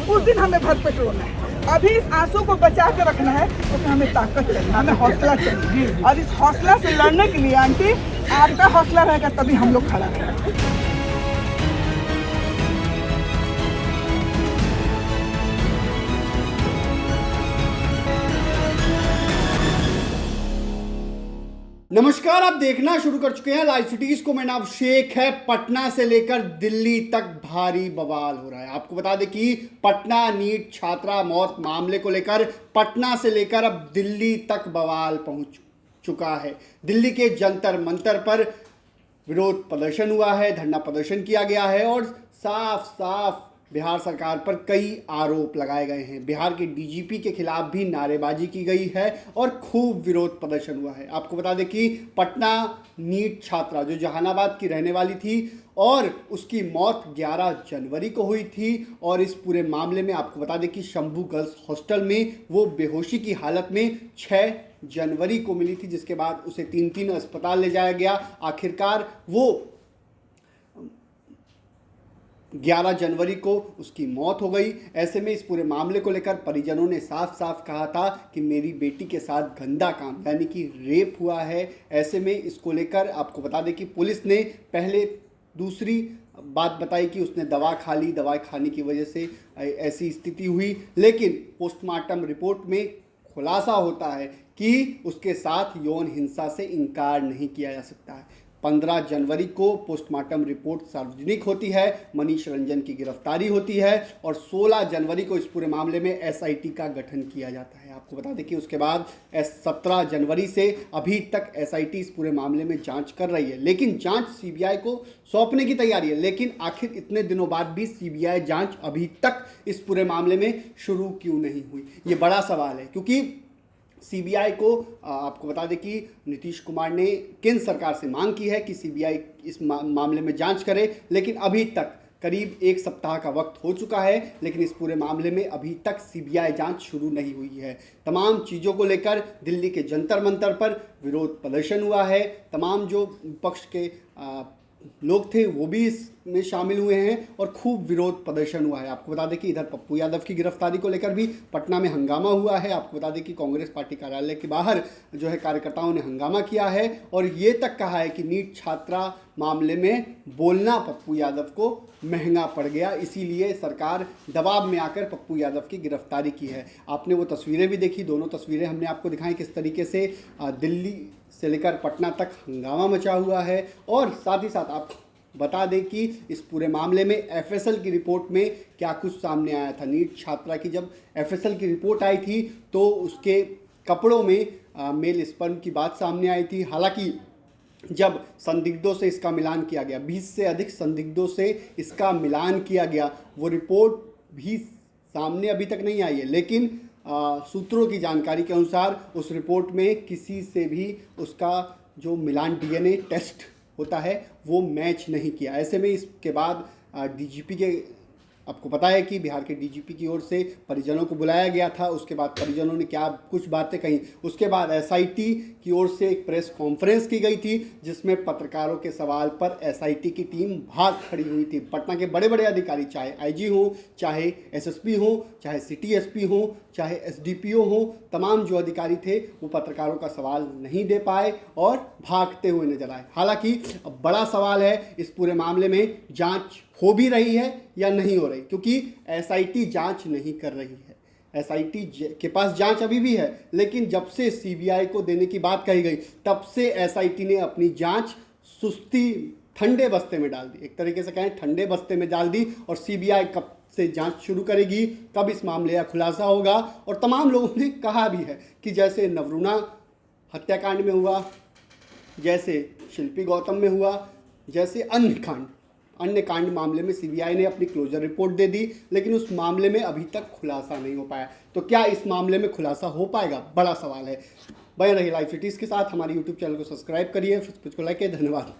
उस दिन हमें भरपेट रोना है। अभी इस आंसू को बचा के रखना है, तो हमें ताकत चाहिए, हमें हौसला चाहिए। और इस हौसला से लड़ने के लिए आंटी आपका हौसला रहेगा तभी हम लोग खड़ा रहेंगे। नमस्कार, आप देखना शुरू कर चुके हैं लाइव सिटीज को। मैं नाम शेख है। पटना से लेकर दिल्ली तक भारी बवाल हो रहा है। आपको बता दें कि पटना नीट छात्रा मौत मामले को लेकर पटना से लेकर अब दिल्ली तक बवाल पहुंच चुका है। दिल्ली के जंतर मंतर पर विरोध प्रदर्शन हुआ है, धरना प्रदर्शन किया गया है और साफ साफ बिहार सरकार पर कई आरोप लगाए गए हैं। बिहार के डीजीपी के खिलाफ भी नारेबाजी की गई है और खूब विरोध प्रदर्शन हुआ है। आपको बता दें कि पटना नीट छात्रा जो जहानाबाद की रहने वाली थी और उसकी मौत 11 जनवरी को हुई थी और इस पूरे मामले में आपको बता दें कि शंभू गर्ल्स हॉस्टल में वो बेहोशी की हालत में 6 जनवरी को मिली थी, जिसके बाद उसे 3 अस्पताल ले जाया गया। आखिरकार वो 11 जनवरी को उसकी मौत हो गई। ऐसे में इस पूरे मामले को लेकर परिजनों ने साफ साफ कहा था कि मेरी बेटी के साथ गंदा काम यानी कि रेप हुआ है। ऐसे में इसको लेकर आपको बता दें कि पुलिस ने पहले दूसरी बात बताई कि उसने दवा खा ली, दवा खाने की वजह से ऐसी स्थिति हुई, लेकिन पोस्टमार्टम रिपोर्ट में खुलासा होता है कि उसके साथ यौन हिंसा से इनकार नहीं किया जा सकता है। 15 जनवरी को पोस्टमार्टम रिपोर्ट सार्वजनिक होती है, मनीष रंजन की गिरफ्तारी होती है और 16 जनवरी को इस पूरे मामले में एसआईटी का गठन किया जाता है। आपको बता दें कि उसके बाद 17 जनवरी से अभी तक एसआईटी इस पूरे मामले में जांच कर रही है, लेकिन जांच सीबीआई को सौंपने की तैयारी है। लेकिन आखिर इतने दिनों बाद भी सीबीआई जांच अभी तक इस पूरे मामले में शुरू क्यों नहीं हुई, ये बड़ा सवाल है। क्योंकि सीबीआई को आपको बता दें कि नीतीश कुमार ने केंद्र सरकार से मांग की है कि सीबीआई इस मामले में जांच करे, लेकिन अभी तक करीब 1 सप्ताह का वक्त हो चुका है, लेकिन इस पूरे मामले में अभी तक सीबीआई जांच शुरू नहीं हुई है। तमाम चीज़ों को लेकर दिल्ली के जंतर मंतर पर विरोध प्रदर्शन हुआ है। तमाम जो विपक्ष के लोग थे वो भी इसमें शामिल हुए हैं और खूब विरोध प्रदर्शन हुआ है। आपको बता दें कि इधर पप्पू यादव की गिरफ्तारी को लेकर भी पटना में हंगामा हुआ है। आपको बता दें कि कांग्रेस पार्टी कार्यालय के बाहर जो है कार्यकर्ताओं ने हंगामा किया है और ये तक कहा है कि नीट छात्रा मामले में बोलना पप्पू यादव को महंगा पड़ गया, इसीलिए सरकार दबाव में आकर पप्पू यादव की गिरफ्तारी की है। आपने वो तस्वीरें भी देखी, दोनों तस्वीरें हमने आपको दिखाई किस तरीके से दिल्ली से लेकर पटना तक हंगामा मचा हुआ है। और साथ ही साथ आप बता दें कि इस पूरे मामले में एफएसएल की रिपोर्ट में क्या कुछ सामने आया था। नीट छात्रा की जब एफएसएल की रिपोर्ट आई थी तो उसके कपड़ों में मेल स्पर्म की बात सामने आई थी। हालांकि जब संदिग्धों से इसका मिलान किया गया, 20 से अधिक संदिग्धों से इसका मिलान किया गया, वो रिपोर्ट भी सामने अभी तक नहीं आई है, लेकिन सूत्रों की जानकारी के अनुसार उस रिपोर्ट में किसी से भी उसका जो मिलान डीएनए टेस्ट होता है वो मैच नहीं किया। ऐसे में इसके बाद डीजीपी के आपको पता है कि बिहार के डीजीपी की ओर से परिजनों को बुलाया गया था। उसके बाद परिजनों ने क्या कुछ बातें कही, उसके बाद एसआईटी की ओर से एक प्रेस कॉन्फ्रेंस की गई थी जिसमें पत्रकारों के सवाल पर एसआईटी की टीम भाग खड़ी हुई थी। पटना के बड़े बड़े अधिकारी, चाहे आईजी हो, चाहे एसएसपी हो, चाहे सिटी एसपी हो, चाहे एसडीपीओ हो, तमाम जो अधिकारी थे वो पत्रकारों का सवाल नहीं दे पाए और भागते हुए नजर आए। हालांकि अब बड़ा सवाल है इस पूरे मामले में जांच हो भी रही है या नहीं हो रही, क्योंकि एसआईटी जांच नहीं कर रही है। एसआईटी के पास जांच अभी भी है, लेकिन जब से सीबीआई को देने की बात कही गई तब से एसआईटी ने अपनी जांच सुस्ती ठंडे बस्ते में डाल दी, एक तरीके से कहें ठंडे बस्ते में डाल दी। और सीबीआई कब से जांच शुरू करेगी, कब इस मामले का खुलासा होगा। और तमाम लोगों ने कहा भी है कि जैसे नवरूणा हत्याकांड में हुआ, जैसे शिल्पी गौतम में हुआ, जैसे अन्य कांड मामले में सीबीआई ने अपनी क्लोजर रिपोर्ट दे दी, लेकिन उस मामले में अभी तक खुलासा नहीं हो पाया। तो क्या इस मामले में खुलासा हो पाएगा, बड़ा सवाल है। बने रहिए लाइव सिटीज़ के साथ। हमारी यूट्यूब चैनल को सब्सक्राइब करिए, फेसबुक को लाइक करिए। धन्यवाद।